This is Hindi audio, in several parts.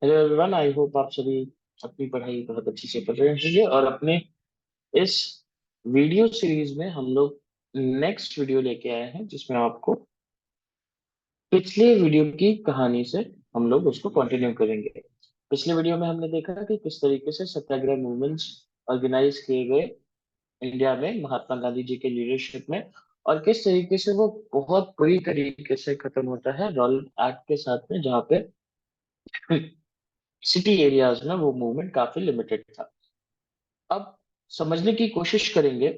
हेलो एवरीवन, आई होप आप सभी अपनी पढ़ाई बहुत अच्छी से कर रहे होंगे और अपने इस वीडियो सीरीज में हम लोग नेक्स्ट वीडियो लेके आए हैं जिसमें आपको पिछले वीडियो की कहानी से हम लोग उसको कंटिन्यू करेंगे। पिछले वीडियो में हमने देखा कि किस तरीके से सत्याग्रह मूवमेंट्स ऑर्गेनाइज किए गए इंडिया में महात्मा गांधी जी के लीडरशिप में, और किस तरीके से वो बहुत बुरी तरीके से खत्म होता है रॉयल एक्ट के साथ में, जहाँ पे सिटी एरियाज में वो मूवमेंट काफी लिमिटेड था। अब समझने की कोशिश करेंगे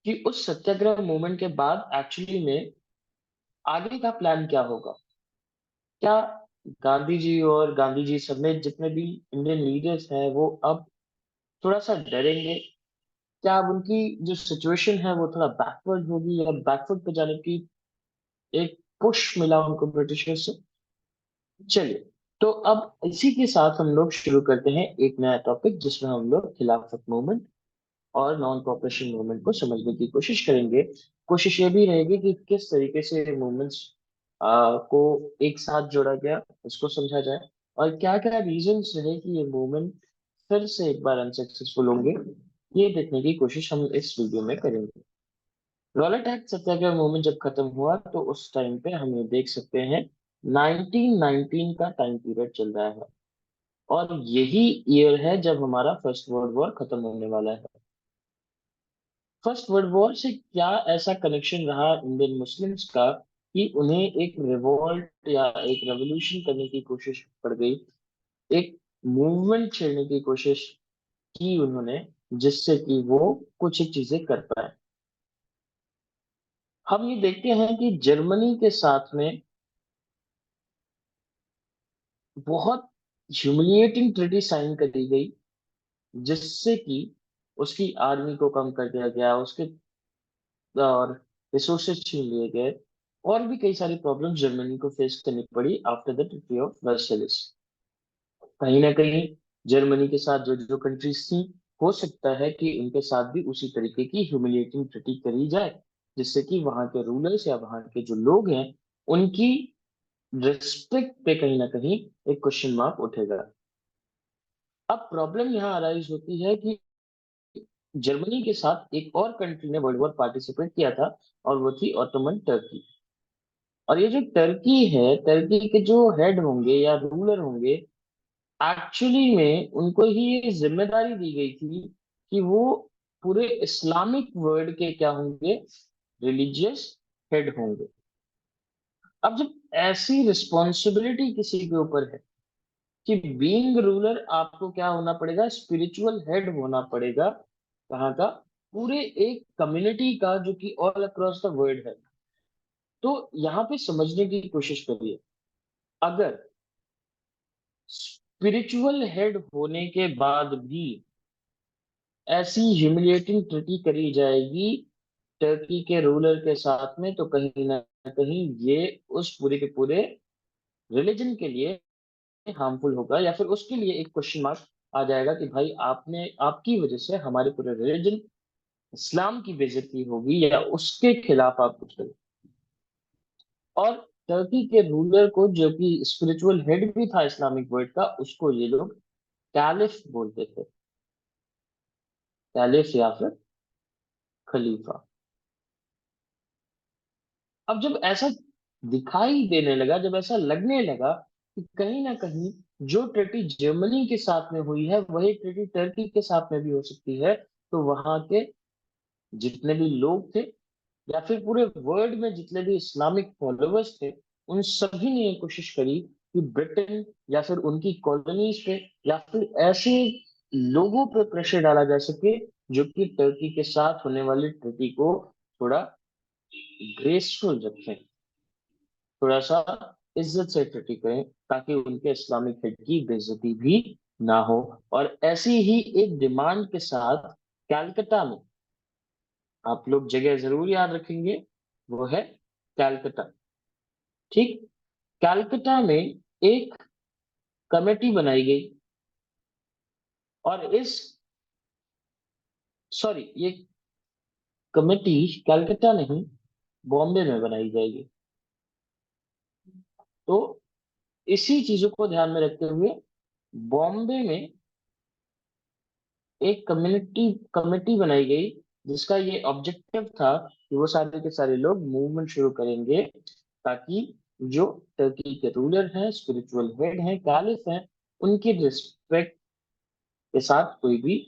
कि उस सत्याग्रह मूवमेंट के बाद एक्चुअली में आगे का प्लान क्या होगा। क्या गांधी जी और गांधी जी समेत जितने भी इंडियन लीडर्स हैं वो अब थोड़ा सा डरेंगे? क्या अब उनकी जो सिचुएशन है वो थोड़ा बैकवर्ड होगी या बैकवर्ड पे जाने की एक पुश मिला उनको ब्रिटिशर्स से? चलिए, तो अब इसी के साथ हम लोग शुरू करते हैं एक नया टॉपिक जिसमें हम लोग खिलाफत मूवमेंट और नॉन कॉपरेशन मूवमेंट को समझने की कोशिश करेंगे। कोशिश ये भी रहेगी कि किस तरीके से मूवमेंट्स को एक साथ जोड़ा गया, उसको समझा जाए, और क्या क्या रीजंस रहे कि ये मूवमेंट फिर से एक बार अनसक्सेसफुल होंगे, ये देखने की कोशिश हम इस वीडियो में करेंगे। रॉलेट एक्ट सत्याग्रह मूवमेंट जब खत्म हुआ तो उस टाइम पे हम ये देख सकते हैं 1919 का टाइम पीरियड चल रहा है, और यही ईयर है जब हमारा फर्स्ट वर्ल्ड वॉर खत्म होने वाला है। फर्स्ट वर्ल्ड वॉर से क्या ऐसा कनेक्शन रहा इंडियन मुस्लिम्स का कि उन्हें एक रिवॉल्ट या एक रेवोल्यूशन करने की कोशिश पड़ गई, एक मूवमेंट छेड़ने की कोशिश की उन्होंने, जिससे कि वो कुछ एक चीजें कर पाए। हम ये देखते हैं कि जर्मनी के साथ में बहुत ह्यूमिलिएटिंग ट्रीटी साइन करी गई, जिससे कि उसकी आर्मी को कम कर दिया गया, उसके और रिसोर्सेज छीन लिए गए, और भी कई सारी प्रॉब्लम्स जर्मनी को फेस करनी पड़ी आफ्टर द ट्रीटी ऑफ वर्साइलेस। कहीं ना कहीं जर्मनी के साथ जो जो कंट्रीज थी, हो सकता है कि उनके साथ भी उसी तरीके की ह्यूमिलिएटिंग ट्रीटी करी जाए, जिससे कि वहां के रूलर्स या वहां के जो लोग हैं उनकी रिस्पेक्ट पे कहीं ना कहीं एक क्वेश्चन मार्क उठेगा। अब प्रॉब्लम यहाँ अराइज होती है कि जर्मनी के साथ एक और कंट्री ने वर्ल्ड वॉर पार्टिसिपेट किया था, और वो थी ऑटोमन टर्की। और ये जो टर्की है, टर्की के जो हेड होंगे या रूलर होंगे, एक्चुअली में उनको ही ये जिम्मेदारी दी गई थी कि वो पूरे इस्लामिक वर्ल्ड के क्या होंगे, रिलीजियस हेड होंगे। अब जब ऐसी रिस्पॉन्सिबिलिटी किसी के ऊपर है कि बीइंग रूलर आपको क्या होना पड़ेगा, स्पिरिचुअल हेड होना पड़ेगा, कहाँ का, पूरे एक कम्युनिटी का जो कि ऑल अक्रॉस द वर्ल्ड है। तो यहाँ पे समझने की कोशिश करिए, अगर स्पिरिचुअल हेड होने के बाद भी ऐसी ह्यूमिलिएटिंग ट्रीटी करी जाएगी टर्की के रूलर के साथ में, तो कहीं ना कहीं ये उस पूरे के पूरे रिलीजन के लिए हार्मफुल होगा, या फिर उसके लिए एक क्वेश्चन मार्क आ जाएगा कि भाई आपने, आपकी वजह से हमारे पूरे रिलीजन इस्लाम की बेइज्जती होगी, या उसके खिलाफ आप कुछ करें। और टर्की के रूलर को, जो कि स्पिरिचुअल हेड भी था इस्लामिक वर्ल्ड का, उसको ये लोग कैलिफ बोलते थे, कैलिफ या फिर खलीफा। अब जब ऐसा दिखाई देने लगा, जब ऐसा लगने लगा कि कहीं ना कहीं जो ट्रीटी जर्मनी के साथ में हुई है वही ट्रीटी टर्की के साथ में भी हो सकती है, तो वहां के जितने भी लोग थे या फिर पूरे वर्ल्ड में जितने भी इस्लामिक फॉलोअर्स थे, उन सभी ने ये कोशिश करी कि ब्रिटेन या फिर उनकी कॉलोनीज पे या फिर ऐसे लोगों पे प्रेशर डाला जा सके जो कि टर्की के साथ होने वाली ट्रीटी को थोड़ा ग्रेसफुल रखें, थोड़ा सा इज्जत से ट्रीटी करें, ताकि उनके इस्लामिक हेड की बेइज्जती भी ना हो। और ऐसी ही एक डिमांड के साथ कैलकटा में, आप लोग जगह जरूर याद रखेंगे, वो है कैलकटा। ठीक, कैलकटा में एक कमेटी बनाई गई, और इस, सॉरी, ये कमेटी कैलकटा नहीं, बॉम्बे में बनाई जाएगी। तो इसी चीजों को ध्यान में रखते हुए बॉम्बे में एक कमेटी बनाई गई, जिसका ये ऑब्जेक्टिव था कि वो सारे के सारे लोग मूवमेंट शुरू करेंगे, ताकि जो टर्की के रूलर हैं, स्पिरिचुअल हेड हैं, कैलिफ हैं, उनकी रिस्पेक्ट के साथ कोई भी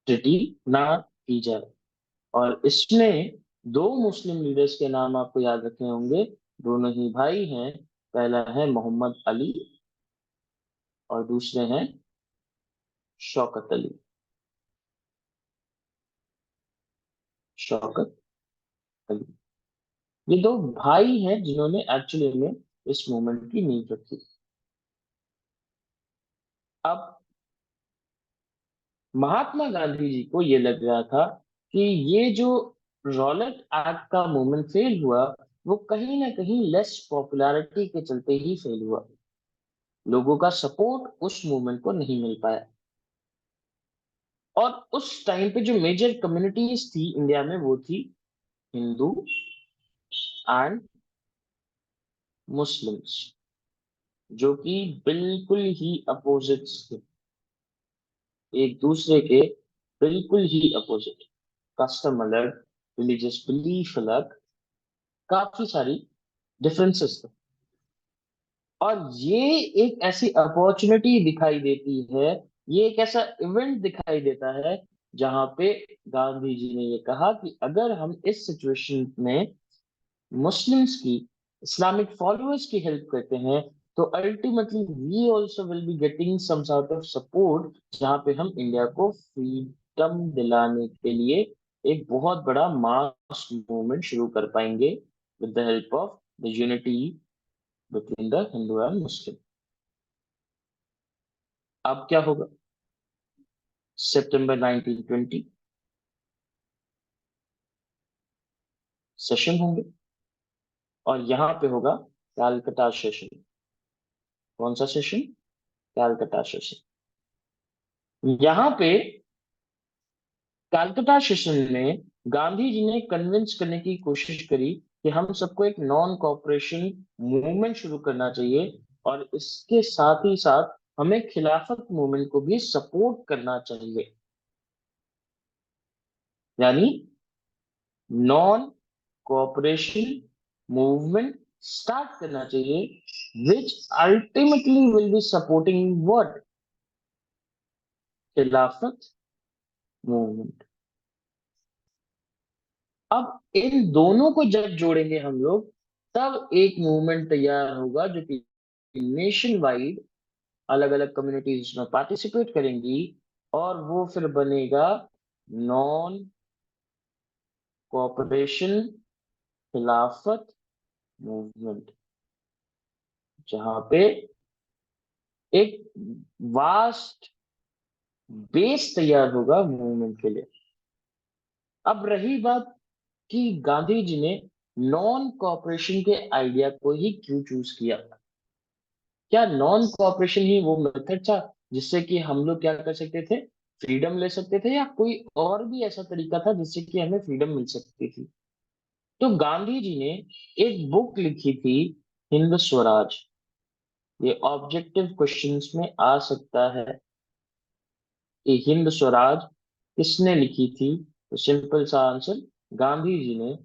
ट्रिटी ना की जाए। और इसमें दो मुस्लिम लीडर्स के नाम आपको याद रखने होंगे। दोनों ही भाई हैं। पहला है मोहम्मद अली और दूसरे हैं शौकत अली। शौकत अली, ये दो भाई हैं जिन्होंने एक्चुअली में इस मूवमेंट की नींव रखी। अब महात्मा गांधी जी को ये लग रहा था कि ये जो रॉलेट एक्ट का मूवमेंट फेल हुआ, वो कहीं ना कहीं लेस पॉपुलैरिटी के चलते ही फेल हुआ। लोगों का सपोर्ट उस मूवमेंट को नहीं मिल पाया। और उस टाइम पे जो मेजर कम्युनिटीज थी इंडिया में, वो थी हिंदू एंड मुस्लिम्स, जो कि बिल्कुल ही अपोजिट्स थे, एक दूसरे के बिल्कुल ही अपोजिट। कस्टम अलग, रिलीजियस बिलीफ अलग, काफी सारी डिफरेंसेस थे। और ये एक ऐसी अपॉर्चुनिटी दिखाई देती है, ये एक ऐसा इवेंट दिखाई देता है, जहां पे गांधी जी ने ये कहा कि अगर हम इस सिचुएशन में मुस्लिम्स की, इस्लामिक फॉलोअर्स की हेल्प करते हैं, तो ultimately we also will be getting some sort of support, जहां पे हम इंडिया को फ्रीडम दिलाने के लिए एक बहुत बड़ा मास मूवमेंट शुरू कर पाएंगे, with the help of the unity between the Hindu and Muslim. अब क्या होगा? सितंबर 1920 सेशन होंगे, और यहाँ पे होगा कैलकटा सेशन। कौन सा सेशन? Calcutta session. यहाँ पे कैलकटा सेशन में गांधी जी ने कन्विंस करने की कोशिश करी कि हम सबको एक नॉन कॉपरेशन मूवमेंट शुरू करना चाहिए, और इसके साथ ही साथ हमें खिलाफत मूवमेंट को भी सपोर्ट करना चाहिए। यानी नॉन कॉपरेशन मूवमेंट स्टार्ट करना चाहिए, which ultimately will be supporting what? खिलाफत मूवमेंट। अब इन दोनों को जब जोड़ेंगे हम लोग, तब एक मूवमेंट तैयार होगा, जो कि नेशन वाइड अलग अलग कम्युनिटीज उसमें पार्टिसिपेट करेंगी, और वो फिर बनेगा नॉन कोऑपरेशन खिलाफत मूवमेंट, जहां पे एक वास्ट बेस तैयार होगा मूवमेंट के लिए। अब रही बात कि गांधी जी ने नॉन कोऑपरेशन के आइडिया को ही क्यों चूज किया। क्या नॉन कोऑपरेशन ही वो मेथड था जिससे कि हम लोग क्या कर सकते थे, फ्रीडम ले सकते थे, या कोई और भी ऐसा तरीका था जिससे कि हमें फ्रीडम मिल सकती थी? तो गांधी जी ने एक बुक लिखी थी, हिंद स्वराज। ये ऑब्जेक्टिव क्वेश्चंस में आ सकता है कि हिंद स्वराज किसने लिखी थी? तो सिंपल सा आंसर, गांधी जी ने।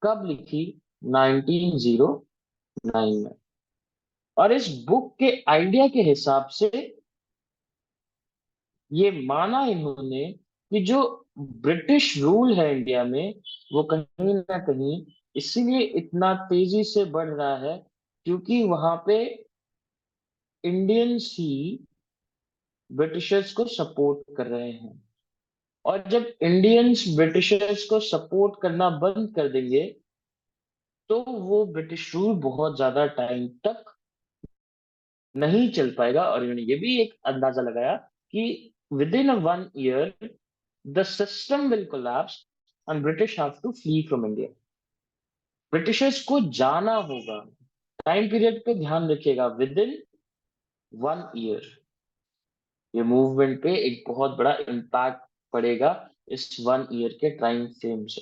कब लिखी? 1909 में। और इस बुक के आइडिया के हिसाब से ये माना इन्होंने कि जो ब्रिटिश रूल है इंडिया में, वो कहीं ना कहीं इसीलिए इतना तेजी से बढ़ रहा है, क्योंकि वहां पे इंडियंस ही ब्रिटिशर्स को सपोर्ट कर रहे हैं। और जब इंडियंस ब्रिटिशर्स को सपोर्ट करना बंद कर देंगे, तो वो ब्रिटिश रूल बहुत ज्यादा टाइम तक नहीं चल पाएगा। और इन्होंने ये भी एक अंदाजा लगाया कि within 1 year the system will collapse and British have to flee from India. Britishers को जाना होगा। टाइम पीरियड पे ध्यान रखिएगा, विद इन 1 ईयर ये मूवमेंट पे एक बहुत बड़ा इम्पैक्ट पड़ेगा, इस 1 ईयर के टाइम फ्रेम से।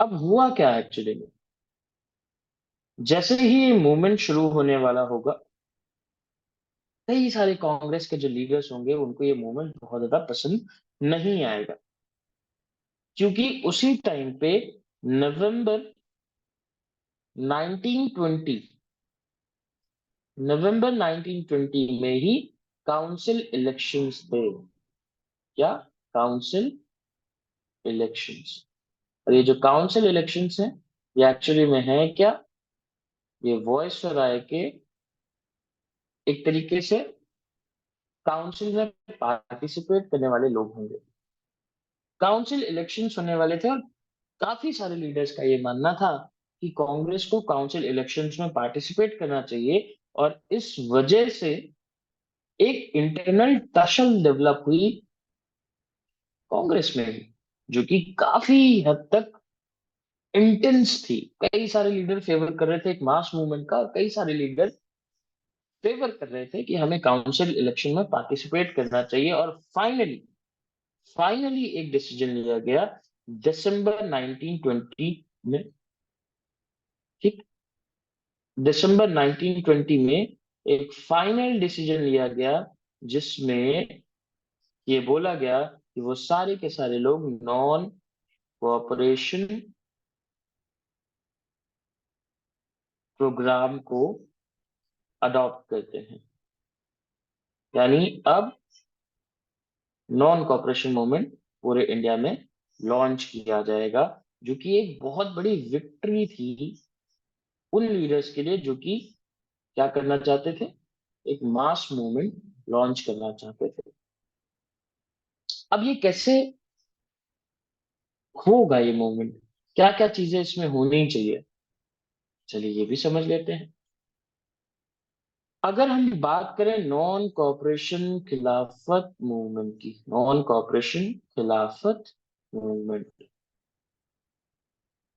अब हुआ क्या एक्चुअली में? जैसे ही ये मूवमेंट शुरू होने वाला होगा, कई सारे कांग्रेस के जो लीडर्स होंगे उनको ये मूवमेंट बहुत ज्यादा पसंद नहीं आएगा, क्योंकि उसी टाइम पे नवंबर 1920 नवंबर 1920 में ही काउंसिल इलेक्शंस थे। क्या? Council elections. और ये जो काउंसिल इलेक्शंस हैं, ये एक्चुअली में है क्या? ये वॉइस और राय के एक तरीके से काउंसिल में पार्टिसिपेट करने वाले लोग होंगे। काउंसिल इलेक्शंस होने वाले थे और काफी सारे लीडर्स का ये मानना था कि कांग्रेस को काउंसिल इलेक्शंस में पार्टिसिपेट करना चाहिए, और इस वजह से एक इंटरनल टसल डेवलप हुई कांग्रेस में भी, जो कि काफी हद तक इंटेंस थी। कई सारे लीडर फेवर कर रहे थे एक मास मूवमेंट का, और कई सारे लीडर फेवर कर रहे थे कि हमें काउंसिल इलेक्शन में पार्टिसिपेट करना चाहिए। और फाइनली फाइनली एक डिसीजन लिया गया दिसंबर 1920 में। ठीक, दिसंबर 1920 में एक फाइनल डिसीजन लिया गया, जिसमें ये बोला गया कि वो सारे के सारे लोग नॉन कोऑपरेशन प्रोग्राम को अडॉप्ट करते हैं। यानी अब नॉन कॉपरेशन मूवमेंट पूरे इंडिया में लॉन्च किया जाएगा, जो कि एक बहुत बड़ी विक्ट्री थी उन लीडर्स के लिए जो कि क्या करना चाहते थे, एक मास मूवमेंट लॉन्च करना चाहते थे। अब ये कैसे होगा ये मूवमेंट, क्या क्या चीजें इसमें होनी चाहिए, चलिए ये भी समझ लेते हैं। अगर हम बात करें नॉन कॉपरेशन खिलाफत मूवमेंट की, नॉन कॉपरेशन खिलाफत मूवमेंट,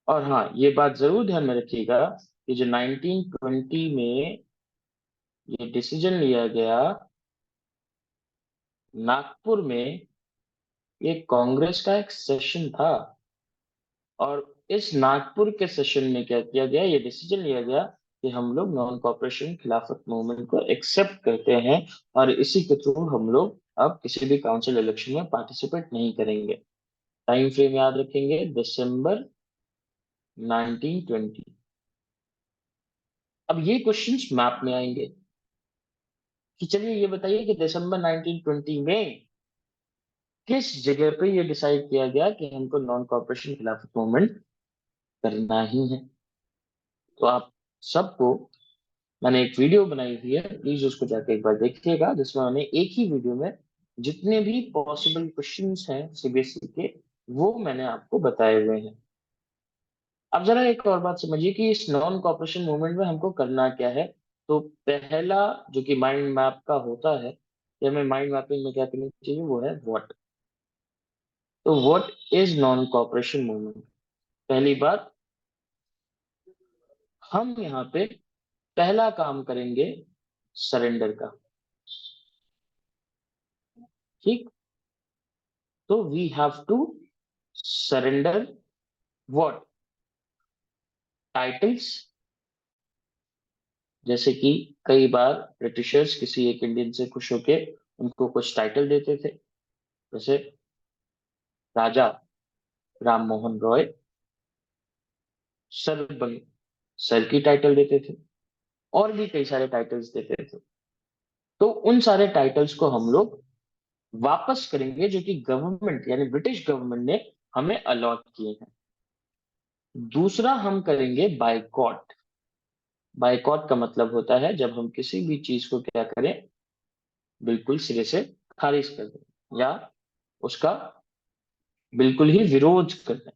और हाँ ये बात जरूर ध्यान में रखिएगा कि जो 1920 में ये डिसीजन लिया गया नागपुर में, ये कांग्रेस का एक सेशन था, और इस नागपुर के सेशन में क्या किया गया, ये डिसीजन लिया गया कि हम लोग नॉन कॉपरेशन खिलाफत मूवमेंट को एक्सेप्ट करते हैं, और इसी के थ्रू हम लोग अब किसी भी काउंसिल इलेक्शन में पार्टिसिपेट नहीं करेंगे। टाइम फ्रेम याद रखेंगे, दिसंबर 1920। अब ये क्वेश्चंस मैप में आएंगे कि चलिए ये बताइए कि दिसंबर 1920 में किस जगह पे ये डिसाइड किया गया कि हमको नॉन कॉपरेशन खिलाफत मूवमेंट करना ही है। तो आप सबको, मैंने एक वीडियो बनाई हुई है, प्लीज उसको जाके एक बार देखिएगा, जिसमें मैंने एक ही वीडियो में जितने भी पॉसिबल क्वेश्चंस हैं सीबीएसई के, वो मैंने आपको बताए हुए हैं। अब जरा एक और बात समझिए कि इस नॉन कॉपरेशन मूवमेंट में हमको करना क्या है। तो पहला जो कि माइंड मैप का होता है, कि हमें माइंड मैपिंग में क्या करनी चाहिए, वो है व्हाट। तो what is non cooperation movement? पहली बात, हम यहाँ पे पहला काम करेंगे सरेंडर का। ठीक, तो we have to surrender what? Titles. जैसे कि कई बार ब्रिटिशर्स किसी एक इंडियन से खुश होके उनको कुछ टाइटल देते थे, जैसे राजा राम मोहन रॉय सर बन, सर की टाइटल देते थे, और भी कई सारे टाइटल्स देते थे। तो उन सारे टाइटल्स को हम लोग वापस करेंगे, जो कि गवर्नमेंट यानी ब्रिटिश गवर्नमेंट ने हमें अलॉट किए हैं। दूसरा हम करेंगे बायकॉट। बायकॉट का मतलब होता है जब हम किसी भी चीज को क्या करें, बिल्कुल सिरे से खारिज कर दें, या उसका बिल्कुल ही विरोध कर दें।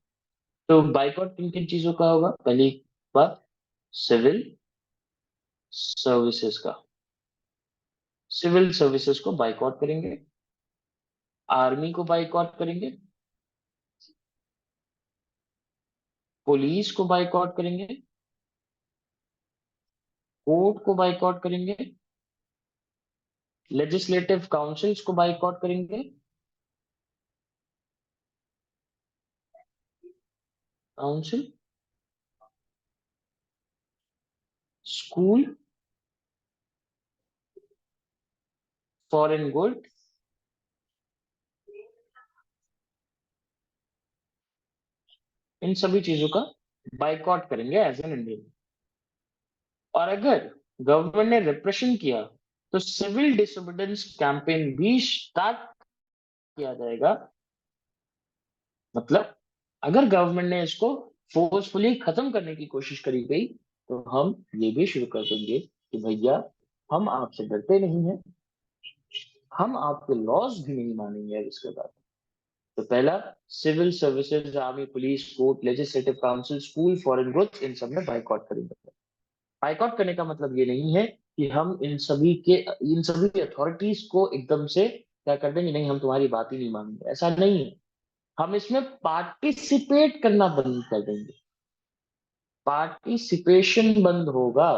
तो बायकॉट किन किन चीजों का होगा? पहली बात, सिविल सर्विसेज का। सिविल सर्विसेज को बायकॉट करेंगे, आर्मी को बायकॉट करेंगे, पुलिस को बायकॉट करेंगे, कोर्ट को बायकॉट करेंगे, लेजिस्लेटिव काउंसिल्स को बायकॉट करेंगे, काउंसिल स्कूल फॉरेन गुड, इन सभी चीजों का बाइकआउट करेंगे एज एन इंडियन। और अगर गवर्नमेंट ने रिप्रेशन किया तो सिविल डिसोबीडियंस कैंपेन भी स्टार्ट किया जाएगा। मतलब अगर गवर्नमेंट ने इसको फोर्सफुली खत्म करने की कोशिश करी गई तो हम ये भी शुरू कर देंगे कि भैया हम आपसे डरते नहीं हैं, हम आपके लॉज भी नहीं मानेंगे अब इसके बाद। तो पहला, civil services, army, police, court, legislative council, school, foreign goods, इन सब में बाइकआउट करेंगे। बाइकआउट करने का मतलब ये नहीं है कि हम इन सभी अथॉरिटीज को एकदम से क्या कर देंगे, नहीं हम तुम्हारी बात ही नहीं मानेंगे, ऐसा नहीं है। हम इसमें पार्टिसिपेट करना बंद कर देंगे, पार्टिसिपेशन बंद होगा।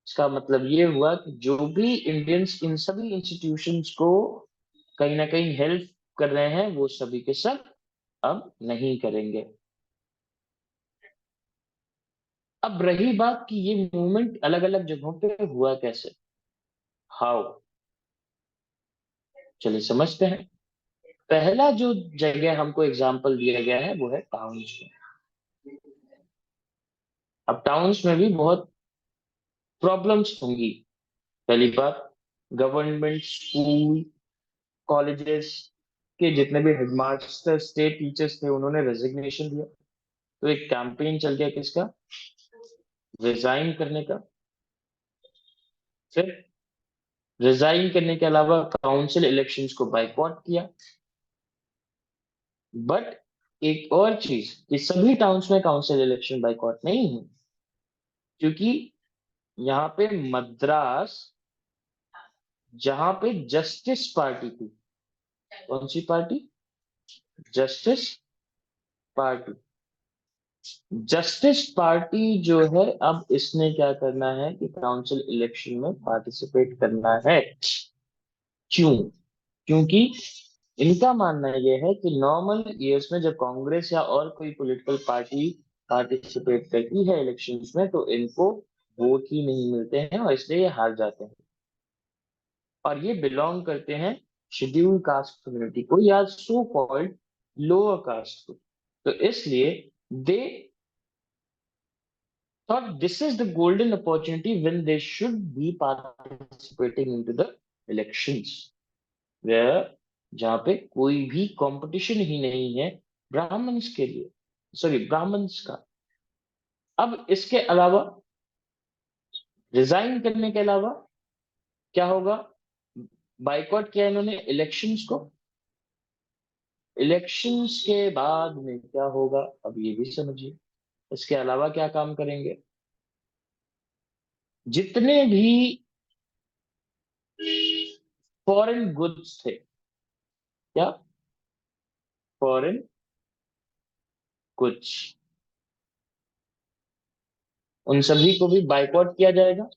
इसका मतलब ये हुआ कि जो भी इंडियंस इन सभी इंस्टीट्यूशंस को कहीं ना कहीं हेल्प कर रहे हैं वो सभी के सब अब नहीं करेंगे। अब रही बात कि ये मूवमेंट अलग अलग जगहों पे हुआ कैसे, हाउ, चलिए समझते हैं। पहला जो जगह हमको एग्जाम्पल दिया गया है वो है टाउन्स में। अब टाउन्स में भी बहुत प्रॉब्लम्स होंगी। पहली बात, गवर्नमेंट स्कूल कॉलेजेस के जितने भी हेडमास्टर थे, टीचर्स थे, उन्होंने रेजिग्नेशन दिया। तो एक कैंपेन चल गया किसका, रिजाइन करने का। फिर रिजाइन करने के अलावा काउंसिल इलेक्शंस को बाइकआउट किया। बट एक और चीज कि सभी टाउन्स में काउंसिल इलेक्शन बाइकआउट नहीं हुई, क्योंकि यहाँ पे मद्रास, जहां पे जस्टिस पार्टी थी, कौन सी पार्टी, जस्टिस पार्टी, जस्टिस पार्टी जो है अब इसने क्या करना है कि काउंसिल इलेक्शन में पार्टिसिपेट करना है। क्यों? क्योंकि इनका मानना यह है कि नॉर्मल ईयर्स में जब कांग्रेस या और कोई पॉलिटिकल पार्टी पार्टिसिपेट करती है इलेक्शंस में तो इनको वोट ही नहीं मिलते हैं और इसलिए ये हार जाते हैं। और ये बिलोंग करते हैं शेड्यूल कास्ट कम्युनिटी को या सो कॉल्ड लोअर कास्ट को। तो इसलिए दे thought this is the golden opportunity when they should be participating into the elections where जहाँ पे कोई भी कंपटीशन ही नहीं है ब्राह्मण्स के लिए, सॉरी ब्राह्मण्स का। अब इसके अलावा रिजाइन करने के अलावा क्या होगा, बाइकआउट किया इन्होंने इलेक्शंस को, इलेक्शंस के बाद में क्या होगा अब ये भी समझिए। इसके अलावा क्या काम करेंगे, जितने भी फॉरेन गुड्स थे, क्या फॉरेन गुड्स, उन सभी को भी बाइकआउट किया जाएगा।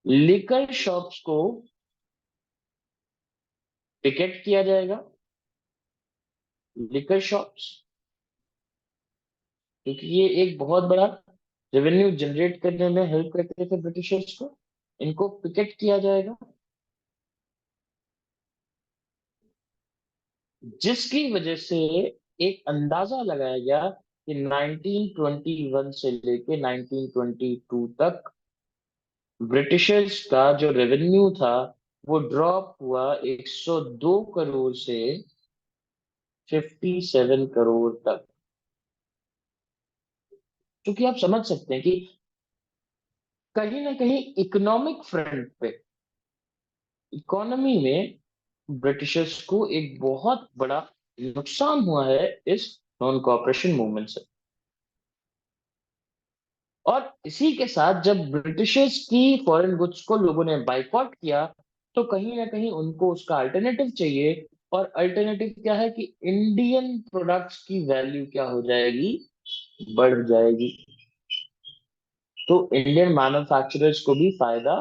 लिकर शॉप्स को पिकेट किया जाएगा, लिकर शॉप्स, क्योंकि ये एक बहुत बड़ा रेवेन्यू जनरेट करने में हेल्प करते थे ब्रिटिशर्स को, इनको पिकेट किया जाएगा। जिसकी वजह से एक अंदाजा लगाया गया कि 1921 से लेके 1922 तक ब्रिटिशर्स का जो रेवेन्यू था वो ड्रॉप हुआ 102 करोड़ से 57 करोड़ तक। क्योंकि आप समझ सकते हैं कि कहीं ना कहीं इकोनॉमिक फ्रंट पे, इकोनॉमी में ब्रिटिशर्स को एक बहुत बड़ा नुकसान हुआ है इस नॉन कॉपरेशन मूवमेंट से। और इसी के साथ जब ब्रिटिशर्स की फॉरेन गुड्स को लोगों ने बाइकआउट किया तो कहीं ना कहीं उनको उसका अल्टरनेटिव चाहिए। और अल्टरनेटिव क्या है कि इंडियन प्रोडक्ट्स की वैल्यू क्या हो जाएगी, बढ़ जाएगी। तो इंडियन मैन्युफैक्चरर्स को भी फायदा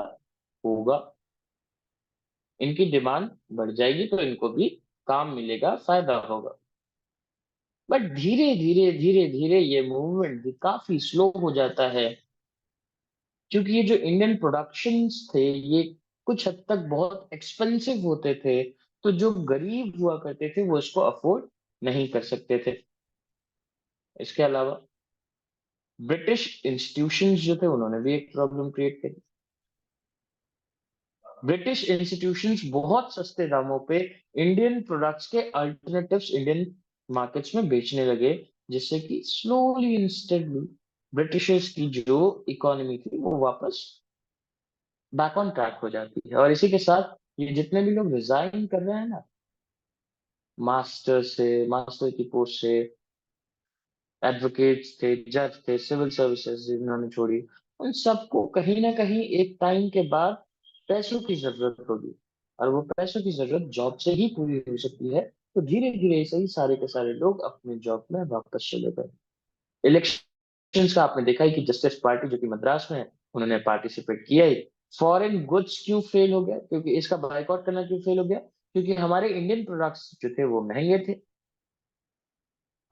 होगा, इनकी डिमांड बढ़ जाएगी तो इनको भी काम मिलेगा, फायदा होगा। बट धीरे धीरे ये मूवमेंट भी काफी स्लो हो जाता है, क्योंकि ये जो इंडियन प्रोडक्शंस थे ये कुछ हद तक बहुत एक्सपेंसिव होते थे, तो जो गरीब हुआ करते थे वो इसको अफोर्ड नहीं कर सकते थे। इसके अलावा ब्रिटिश इंस्टीट्यूशंस जो थे उन्होंने भी एक प्रॉब्लम क्रिएट करी। ब्रिटिश इंस्टीट्यूशंस बहुत सस्ते दामों पे इंडियन प्रोडक्ट्स के अल्टरनेटिव्स इंडियन मार्केट्स में बेचने लगे, जिससे कि स्लोली इंस्टेडली ब्रिटिशर्स की जो इकोनॉमी थी वो वापस बैक ऑन ट्रैक हो जाती है। और इसी के साथ ये जितने भी लोग रिजाइन कर रहे हैं ना, मास्टर की पोस्ट से, एडवोकेट्स थे, जज थे, सिविल सर्विसेज जिन्होंने छोड़ी, उन सबको कहीं ना कहीं एक टाइम के बाद पैसों की जरूरत होगी, और वो पैसों की जरूरत जॉब से ही पूरी हो सकती है। तो धीरे धीरे से ही सारे के सारे लोग अपने जॉब में वापस चले गए। इलेक्शंस का आपने देखा ही कि जस्टिस पार्टी जो कि मद्रास में है, उन्होंने पार्टिसिपेट किया ही। फॉरेन गुड्स क्यों फेल हो गया, क्योंकि इसका बायकॉट करना क्यों फेल हो गया, क्योंकि हमारे इंडियन प्रोडक्ट्स जो थे वो महंगे थे,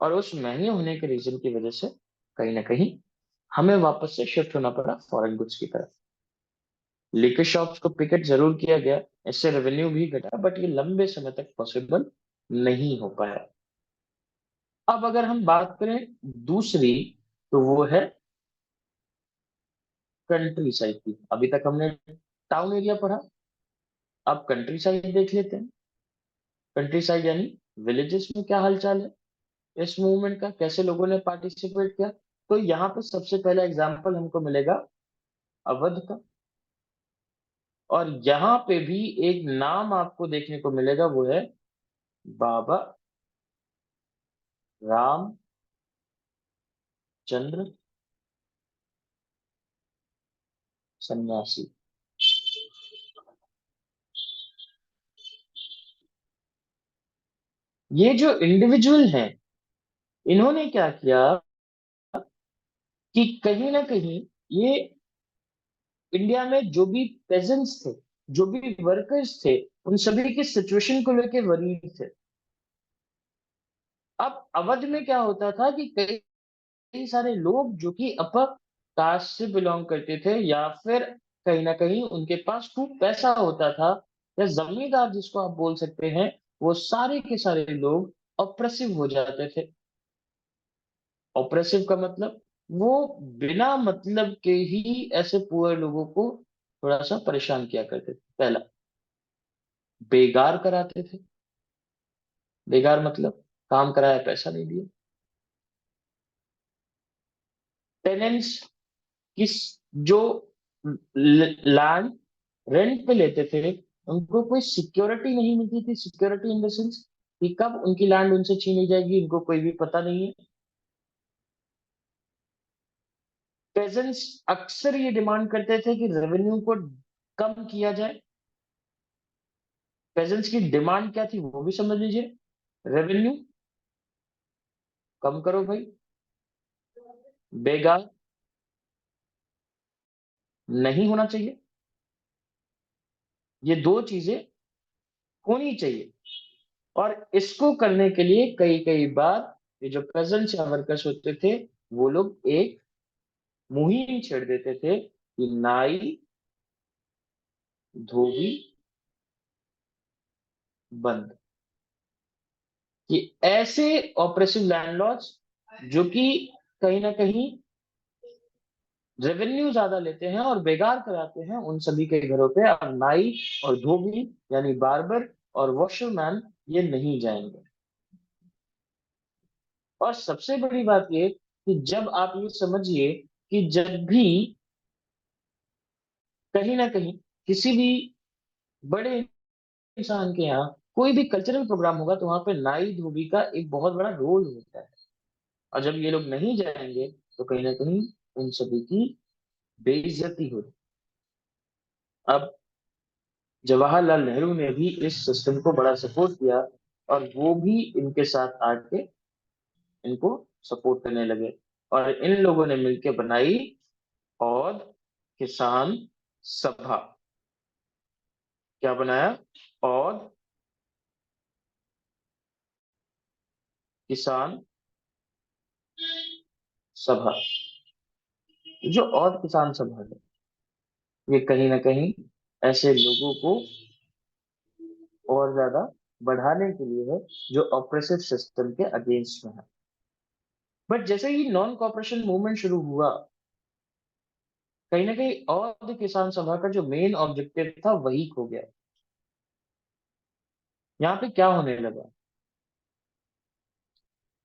और उस महंगे होने के रीजन की वजह से कहीं ना कहीं हमें वापस से शिफ्ट होना पड़ा फॉरेन गुड्स की तरफ। लिकर शॉप्स को पिकेट जरूर किया गया, इससे रेवेन्यू भी घटा, बट ये लंबे समय तक पॉसिबल नहीं हो पाया। अब अगर हम बात करें दूसरी, तो वो है कंट्री साइड की। अभी तक हमने टाउन एरिया पढ़ा, अब कंट्री साइड देख लेते हैं। कंट्री साइड यानी विलेजेस में क्या हालचाल है इस मूवमेंट का, कैसे लोगों ने पार्टिसिपेट किया। तो यहाँ पे सबसे पहला एग्जाम्पल हमको मिलेगा अवध का, और यहाँ पे भी एक नाम आपको देखने को मिलेगा, वो है बाबा रामचंद्र सन्यासी। ये जो इंडिविजुअल हैं, इन्होंने क्या किया कि कहीं ना कहीं ये इंडिया में जो भी पेजेंट्स थे, जो भी वर्कर्स थे, उन सभी की सिचुएशन को लेके वरीड थे। अब अवध में क्या होता था कि कई सारे लोग जो कि अपर कास्ट से बिलोंग करते थे, या फिर कहीं ना कहीं उनके पास खूब पैसा होता था, या जमींदार जिसको आप बोल सकते हैं, वो सारे के सारे लोग ऑप्रेसिव हो जाते थे। ऑप्रेसिव का मतलब वो बिना मतलब के ही ऐसे पुअर लोगों को थोड़ा सा परेशान किया करते थे। पहला, बेगार कराते थे। बेगार मतलब काम कराया पैसा नहीं दिया। टेनेंट्स, किस जो लैंड रेंट पे लेते थे, उनको कोई सिक्योरिटी नहीं मिलती थी। सिक्योरिटी इन द सेंस कि कब उनकी लैंड उनसे छीनी जाएगी इनको कोई भी पता नहीं है। पेजेंट्स अक्सर ये डिमांड करते थे कि रेवेन्यू को कम किया जाए। पेजेंट्स की डिमांड क्या थी वो भी समझ लीजिए, रेवेन्यू कम करो भाई, बेकार नहीं होना चाहिए, ये दो चीजें होनी चाहिए। और इसको करने के लिए कई कई बार ये जो पेजेंट्स या वर्कर्स होते थे, वो लोग एक मुहिम छेड़ देते थे कि नाई धोबी बंद, कि ऐसे ऑपरेसिव लैंडलॉर्ड्स जो कि कहीं ना कहीं रेवेन्यू ज्यादा लेते हैं और बेगार कराते हैं, उन सभी के घरों पे अब नाई और धोबी यानी बार्बर और वॉशरमैन ये नहीं जाएंगे। और सबसे बड़ी बात ये कि जब आप ये समझिए कि जब भी कहीं ना कहीं किसी भी बड़े इंसान के यहाँ कोई भी कल्चरल प्रोग्राम होगा, तो वहां पे नाई धोबी का एक बहुत बड़ा रोल होता है। और जब ये लोग नहीं जाएंगे तो कहीं ना कहीं उन सभी की बेइज्जती होगी। अब जवाहरलाल नेहरू ने भी इस सिस्टम को बड़ा सपोर्ट किया, और वो भी इनके साथ आके इनको सपोर्ट करने लगे, और इन लोगों ने मिलकर बनाई और किसान सभा। क्या बनाया? और किसान सभा, जो और किसान सभा है, ये कहीं ना कहीं ऐसे लोगों को और ज्यादा बढ़ाने के लिए है जो ऑपरेसिव सिस्टम के अगेंस्ट में है। बट जैसे ही नॉन कॉपरेशन मूवमेंट शुरू हुआ, कहीं ना कहीं और किसान सभा का जो मेन ऑब्जेक्टिव था वही खो गया। यहाँ पे क्या होने लगा,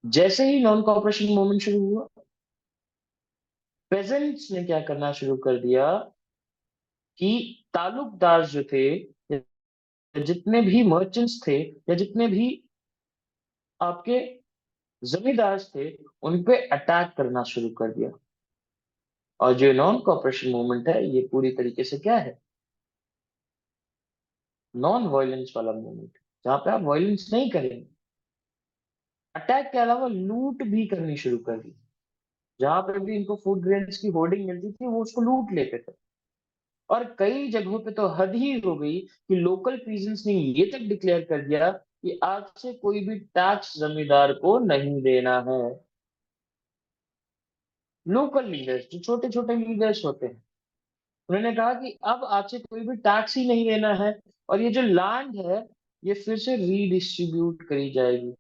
जैसे ही नॉन कॉपरेशन मूवमेंट शुरू हुआ, पेजेंट्स ने क्या करना शुरू कर दिया कि तालुकदार जो थे, या जितने भी मर्चेंट्स थे, या जितने भी आपके जमींदार थे, उन पे अटैक करना शुरू कर दिया। और जो नॉन कॉपरेशन मूवमेंट है, ये पूरी तरीके से क्या है, नॉन वायलेंस वाला मूवमेंट, जहां पे आप वायलेंस नहीं करेंगे। अटैक के अलावा लूट भी करनी शुरू कर दी। जहां पर भी इनको फूड ग्रेन्स की होर्डिंग मिलती थी, वो उसको लूट लेते थे। और कई जगहों पे तो हद ही हो गई कि लोकल पीजेंट्स ने ये तक डिक्लेयर कर दिया कि आज से कोई भी टैक्स जमींदार को नहीं देना है। लोकल लीडर्स, जो छोटे छोटे लीडर्स होते हैं, उन्होंने कहा कि अब आज से कोई भी टैक्स ही नहीं देना है, और ये जो लैंड है, ये फिर से रीडिस्ट्रीब्यूट करी जाएगी।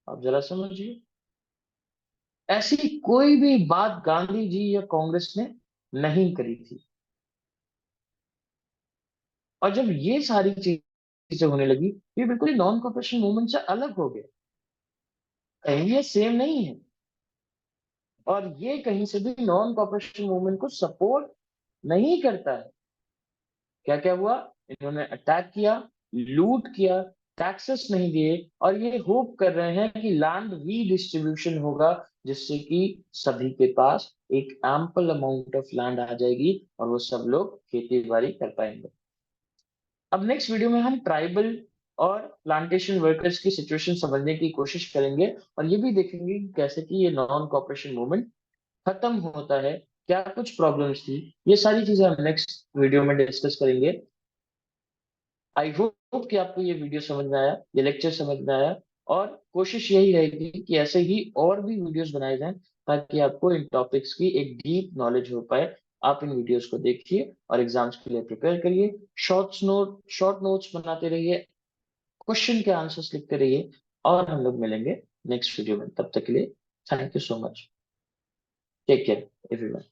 आप जरा समझिए, ऐसी कोई भी बात गांधी जी या कांग्रेस ने नहीं करी थी। और जब ये सारी चीजें होने लगी, ये बिल्कुल नॉन कॉपरेशन मूवमेंट से अलग हो गया, कहीं ये सेम नहीं है। और ये कहीं से भी नॉन कॉपरेशन मूवमेंट को सपोर्ट नहीं करता है। क्या क्या हुआ, इन्होंने अटैक किया, लूट किया, टैक्सेस नहीं दिए, और ये होप कर रहे हैं कि लैंड रीडिस्ट्रीब्यूशन होगा, जिससे कि सभी के पास एक एम्पल अमाउंट ऑफ लैंड आ जाएगी और वो सब लोग खेती बाड़ी कर पाएंगे। अब नेक्स्ट वीडियो में हम ट्राइबल और प्लांटेशन वर्कर्स की सिचुएशन समझने की कोशिश करेंगे, और ये भी देखेंगे कि कैसे कि ये नॉन कॉपरेशन मूवमेंट खत्म होता है, क्या कुछ प्रॉब्लम्स थी। ये सारी चीजें हम नेक्स्ट वीडियो में डिस्कस करेंगे। आई होप कि आपको ये वीडियो समझ में आया, ये लेक्चर समझ में आया। और कोशिश यही रहेगी कि ऐसे ही और भी वीडियोस बनाए जाएं, ताकि आपको इन टॉपिक्स की एक डीप नॉलेज हो पाए। आप इन वीडियोस को देखिए और एग्जाम्स के लिए प्रिपेयर करिए। शॉर्ट नोट्स बनाते रहिए, क्वेश्चन के आंसर्स लिखते रहिए। और हम लोग मिलेंगे नेक्स्ट वीडियो में, तब तक के लिए thank you so much. Take care everyone.